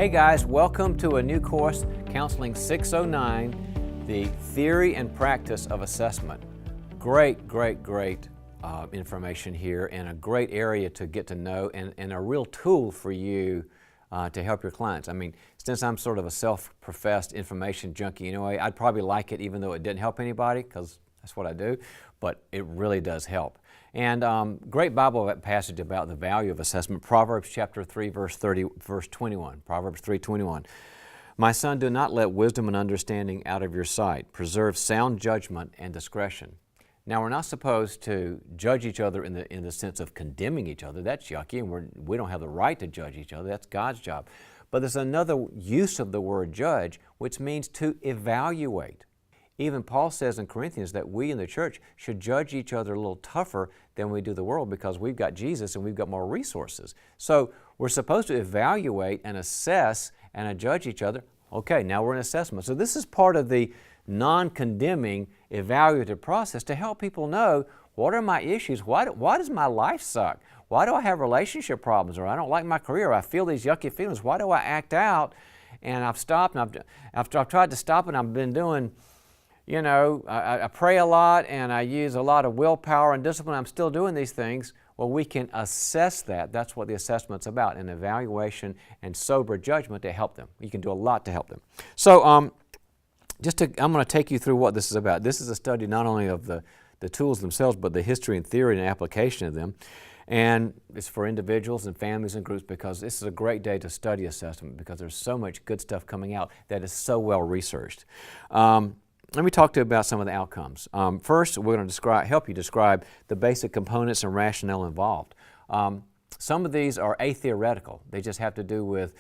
Hey guys, welcome to a new course, Counseling 609, the Theory and Practice of Assessment. Great information here, and a great area to get to know, and a real tool for you to help your clients. I mean, since I'm sort of a self-professed information junkie anyway, I'd probably like it even though it didn't help anybody, because that's what I do, but it really does help. And great Bible passage about the value of assessment, Proverbs chapter 3, verse 21, Proverbs 3:21. My son, do not let wisdom and understanding out of your sight. Preserve sound judgment and discretion. Now, we're not supposed to judge each other in the sense of condemning each other. That's yucky, and we don't have the right to judge each other. That's God's job. But there's another use of the word judge, which means to evaluate. Even Paul says in Corinthians that we in the church should judge each other a little tougher than we do the world, because we've got Jesus and we've got more resources. So we're supposed to evaluate and assess and judge each other. Okay, now we're in assessment. So this is part of the non-condemning evaluative process to help people know, what are my issues? Why does my life suck? Why do I have relationship problems? Or I don't like my career? I feel these yucky feelings. Why do I act out? And I've stopped, and I've tried to stop it. I've been doing, you know, I pray a lot and I use a lot of willpower and discipline. I'm still doing these things. Well, we can assess that. That's what the assessment's about, an evaluation and sober judgment to help them. You can do a lot to help them. So I'm going to take you through what this is about. This is a study not only of the tools themselves, but the history and theory and application of them. And it's for individuals and families and groups, because this is a great day to study assessment, because there's so much good stuff coming out that is so well researched. Let me talk to you about some of the outcomes. First, we're going to help you describe the basic components and rationale involved. Some of these are atheoretical. They just have to do with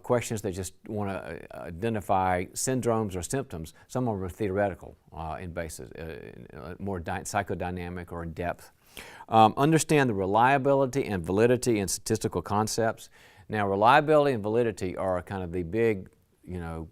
questions that just want to identify syndromes or symptoms. Some of them are theoretical in basis, more psychodynamic or in depth. Understand the reliability and validity in statistical concepts. Now, reliability and validity are kind of the big, you know,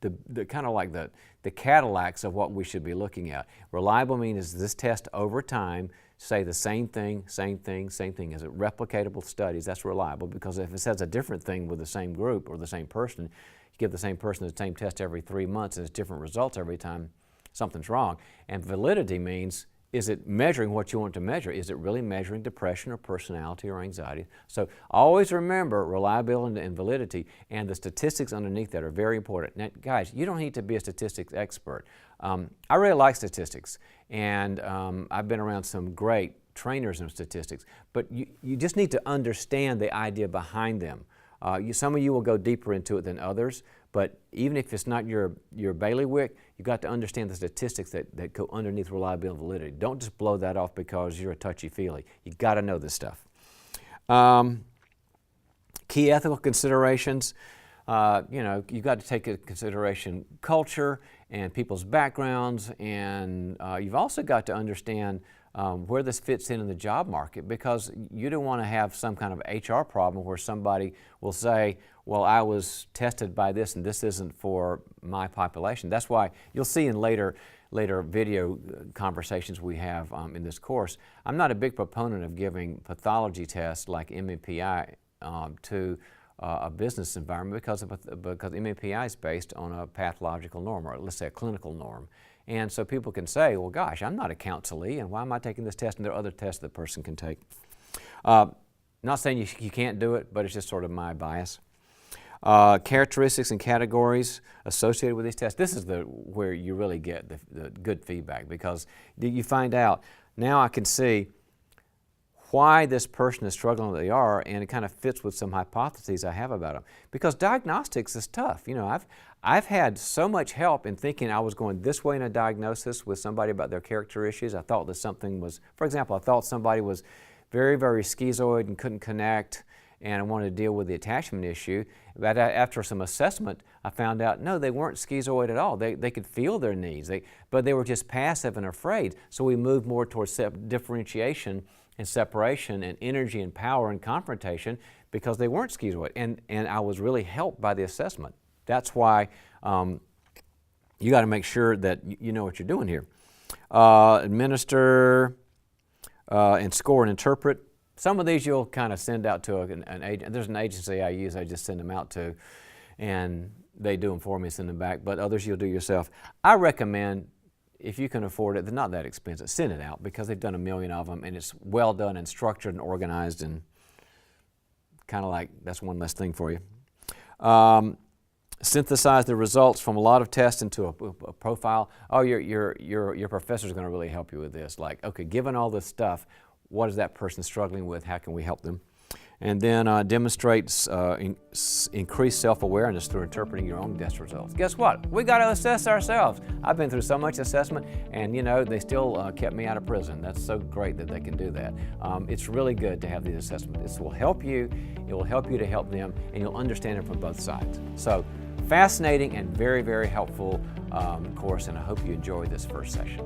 the kind of like the Cadillacs of what we should be looking at. Reliable means, is this test over time say the same thing? Is it replicatable studies? That's reliable, because if it says a different thing with the same group or the same person, you give the same person the same test every 3 months and it's different results every time, something's wrong. And validity means, is it measuring what you want to measure? Is it really measuring depression or personality or anxiety? So always remember reliability and validity, and the statistics underneath that are very important. Now, guys, you don't need to be a statistics expert. I really like statistics, and I've been around some great trainers in statistics, but you just need to understand the idea behind them. Some of you will go deeper into it than others, but even if it's not your bailiwick, you've got to understand the statistics that go underneath reliability and validity. Don't just blow that off because you're a touchy-feely. You've got to know this stuff. Key ethical considerations. You've got to take into consideration culture and people's backgrounds, and you've also got to understand where this fits in the job market, because you don't want to have some kind of HR problem where somebody will say, well, I was tested by this and this isn't for my population. That's why you'll see in later video conversations we have in this course, I'm not a big proponent of giving pathology tests like MMPI to a business environment, because MMPI is based on a pathological norm, or let's say a clinical norm. And so people can say, well, gosh, I'm not a counselee, and why am I taking this test? And there are other tests the person can take. Not saying you can't do it, but it's just sort of my bias. Characteristics and categories associated with these tests. This is where you really get the good feedback, because you find out, now I can see why this person is struggling that they are, and it kind of fits with some hypotheses I have about them. Because diagnostics is tough. You know, I've had so much help in thinking I was going this way in a diagnosis with somebody about their character issues. I thought that something was, for example, I thought somebody was very schizoid and couldn't connect, and I wanted to deal with the attachment issue. But after some assessment, I found out, no, they weren't schizoid at all. They could feel their needs, but they were just passive and afraid. So we moved more towards differentiation and separation and energy and power and confrontation, because they weren't schizoid. And I was really helped by the assessment. That's why you got to make sure that you know what you're doing here. Administer and score and interpret. Some of these you'll kind of send out to an agent. There's an agency I use, I just send them out to. and they do them for me, send them back, but others you'll do yourself. I recommend, if you can afford it, they're not that expensive, send it out because they've done a million of them and it's well done and structured and organized, and kind of like that's one less thing for you. Synthesize the results from a lot of tests into a profile. Oh, your professor's going to really help you with this. Like, okay, given all this stuff, what is that person struggling with? How can we help them? And then demonstrates increased self-awareness through interpreting your own test results. Guess what? We got to assess ourselves. I've been through so much assessment, and you know, they still kept me out of prison. That's so great that they can do that. It's really good to have these assessments. This will help you. It will help you to help them, and you'll understand it from both sides. So, fascinating and very, very helpful course, and I hope you enjoyed this first session.